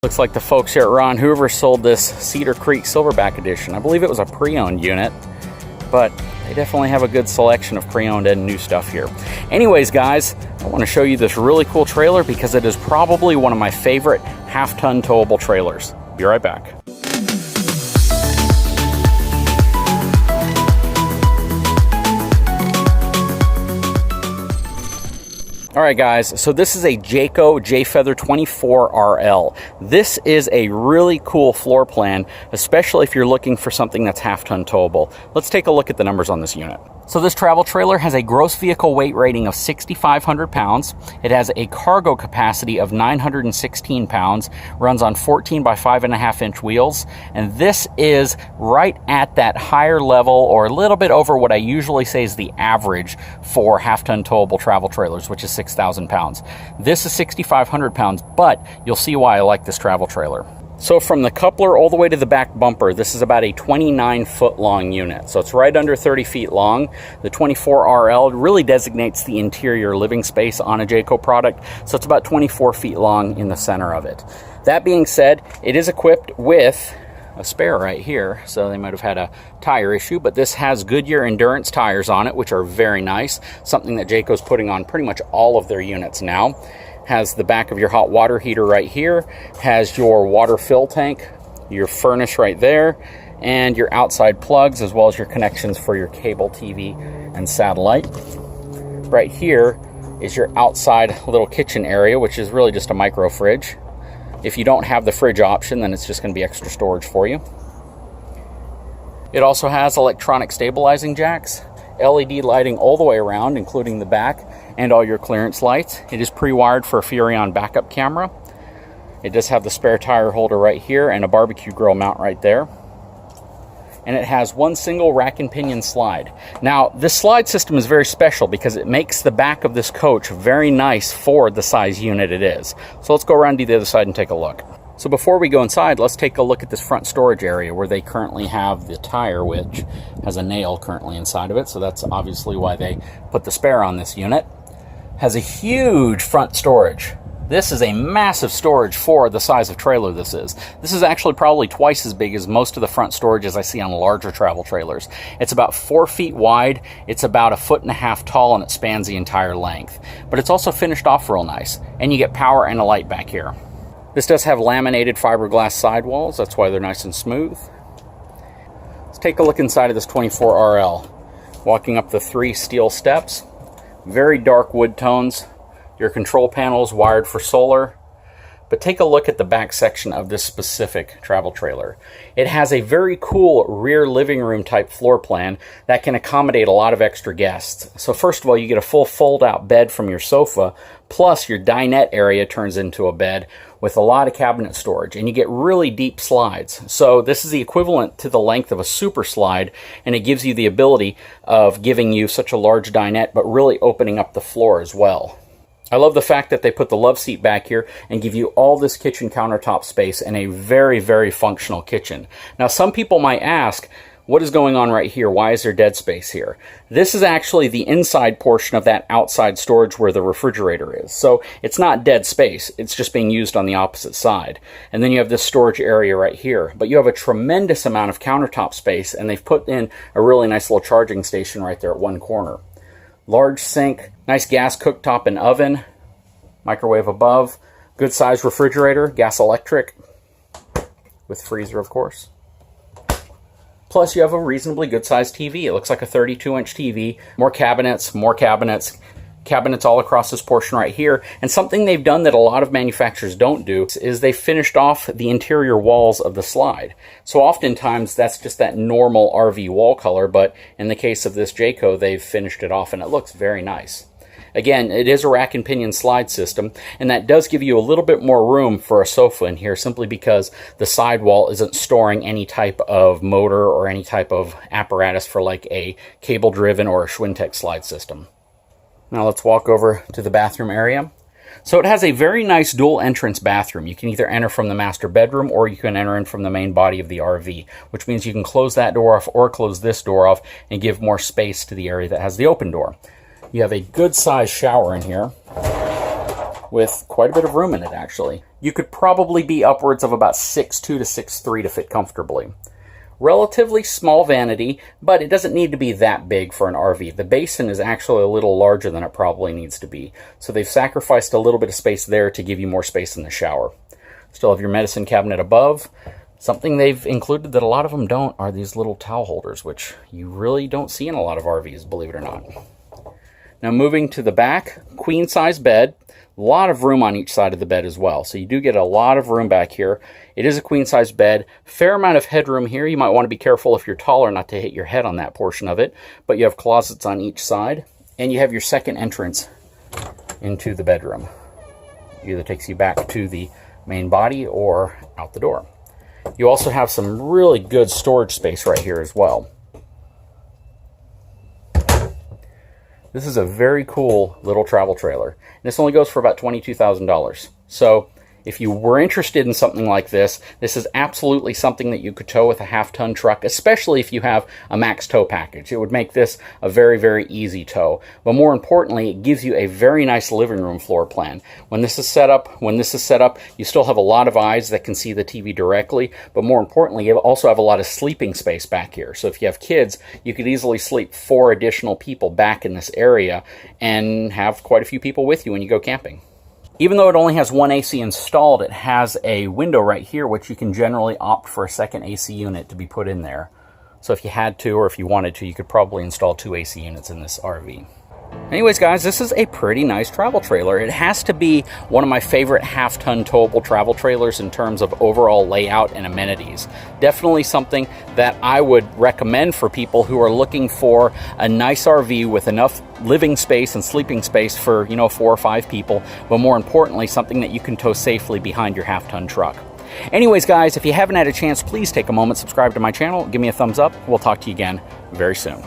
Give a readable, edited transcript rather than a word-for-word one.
Looks like the folks here at Ron Hoover sold this Cedar Creek Silverback Edition. I believe it was a pre-owned unit, but they definitely have a good selection of pre-owned and new stuff here. Anyways, guys, I want to show you this really cool trailer because it is probably one of my favorite half-ton towable trailers. Be right back. All right, guys, so this is a Jayco J-Feather 24RL. This is a really cool floor plan, especially if you're looking for something that's half-ton towable. Let's take a look at the numbers on this unit. So this travel trailer has a gross vehicle weight rating of 6,500 pounds. It has a cargo capacity of 916 pounds, runs on 14 by 5.5 inch wheels, and this is right at that higher level or a little bit over what I usually say is the average for half-ton towable travel trailers, which is 6,000 pounds. This is 6,500 pounds, but you'll see why I like this travel trailer. So from the coupler all the way to the back bumper, this is about a 29-foot long unit. So it's right under 30 feet long. The 24RL really designates the interior living space on a Jayco product. So it's about 24 feet long in the center of it. That being said, it is equipped with a spare right here. So they might have had a tire issue, but this has Goodyear Endurance tires on it, which are very nice. Something that Jayco's putting on pretty much all of their units now. Has the back of your hot water heater right here, has your water fill tank, your furnace right there, and your outside plugs, as well as your connections for your cable TV and satellite. Right here is your outside little kitchen area, which is really just a micro fridge. If you don't have the fridge option, then it's just going to be extra storage for you. It also has electronic stabilizing jacks, LED lighting all the way around, including the back, and all your clearance lights. It is pre-wired for a Furrion backup camera. It does have the spare tire holder right here and a barbecue grill mount right there. And it has one single rack and pinion slide. Now, this slide system is very special because it makes the back of this coach very nice for the size unit it is. So let's go around to the other side and take a look. So before we go inside, let's take a look at this front storage area where they currently have the tire, which has a nail currently inside of it. So that's obviously why they put the spare on this unit. Has a huge front storage. This is a massive storage for the size of trailer this is. This is actually probably twice as big as most of the front storages I see on larger travel trailers. It's about 4 feet wide, it's about 1.5 feet tall, and it spans the entire length. But it's also finished off real nice, and you get power and a light back here. This does have laminated fiberglass sidewalls, that's why they're nice and smooth. Let's take a look inside of this 24RL. Walking up the 3 steel steps, very dark wood tones. Your control panel is wired for solar. But take a look at the back section of this specific travel trailer. It has a very cool rear living room type floor plan that can accommodate a lot of extra guests. So first of all, you get a full fold out bed from your sofa, plus your dinette area turns into a bed with a lot of cabinet storage, and you get really deep slides. So this is the equivalent to the length of a super slide, and it gives you the ability of giving you such a large dinette, but really opening up the floor as well. I love the fact that they put the love seat back here and give you all this kitchen countertop space and a very, very functional kitchen. Now, some people might ask, what is going on right here? Why is there dead space here? This is actually the inside portion of that outside storage where the refrigerator is. So it's not dead space. It's just being used on the opposite side. And then you have this storage area right here. But you have a tremendous amount of countertop space, and they've put in a really nice little charging station right there at one corner. Large sink, nice gas cooktop and oven, microwave above, good sized refrigerator, gas electric, with freezer of course. Plus you have a reasonably good sized TV. It looks like a 32-inch TV, more cabinets, cabinets all across this portion right here. And something they've done that a lot of manufacturers don't do is they finished off the interior walls of the slide. So oftentimes that's just that normal RV wall color, but in the case of this Jayco, they've finished it off and it looks very nice. Again, it is a rack and pinion slide system, and that does give you a little bit more room for a sofa in here simply because the sidewall isn't storing any type of motor or any type of apparatus for like a cable-driven or a Schwintek slide system. Now let's walk over to the bathroom area. So it has a very nice dual entrance bathroom. You can either enter from the master bedroom or you can enter in from the main body of the RV, which means you can close that door off or close this door off and give more space to the area that has the open door. You have a good sized shower in here. with quite a bit of room in it, actually. You could probably be upwards of about 6'2" to 6'3" to fit comfortably. Relatively small vanity, but it doesn't need to be that big for an RV. The basin is actually a little larger than it probably needs to be, so they've sacrificed a little bit of space there to give you more space in the shower. Still have your medicine cabinet above. Something they've included that a lot of them don't are these little towel holders, which you really don't see in a lot of RVs, believe it or not. Now moving to the back, queen size bed. A lot of room on each side of the bed as well. So you do get a lot of room back here. It is a queen size bed. Fair amount of headroom here. You might want to be careful if you're taller not to hit your head on that portion of it. But you have closets on each side. And you have your second entrance into the bedroom. Either takes you back to the main body or out the door. You also have some really good storage space right here as well. This is a very cool little travel trailer. This only goes for about $22,000. So if you were interested in something like this, this is absolutely something that you could tow with a half-ton truck, especially if you have a max tow package. It would make this a very, very easy tow. But more importantly, it gives you a very nice living room floor plan. When this is set up, you still have a lot of eyes that can see the TV directly, but more importantly, you also have a lot of sleeping space back here. So if you have kids, you could easily sleep 4 additional people back in this area and have quite a few people with you when you go camping. Even though it only has one AC installed, it has a window right here, which you can generally opt for a second AC unit to be put in there. So if you had to, or if you wanted to, you could probably install 2 AC units in this RV. Anyways, guys, this is a pretty nice travel trailer. It has to be one of my favorite half-ton towable travel trailers in terms of overall layout and amenities. Definitely something that I would recommend for people who are looking for a nice RV with enough living space and sleeping space for, 4 or 5 people, but more importantly, something that you can tow safely behind your half-ton truck. Anyways, guys, if you haven't had a chance, please take a moment, subscribe to my channel, give me a thumbs up. We'll talk to you again very soon.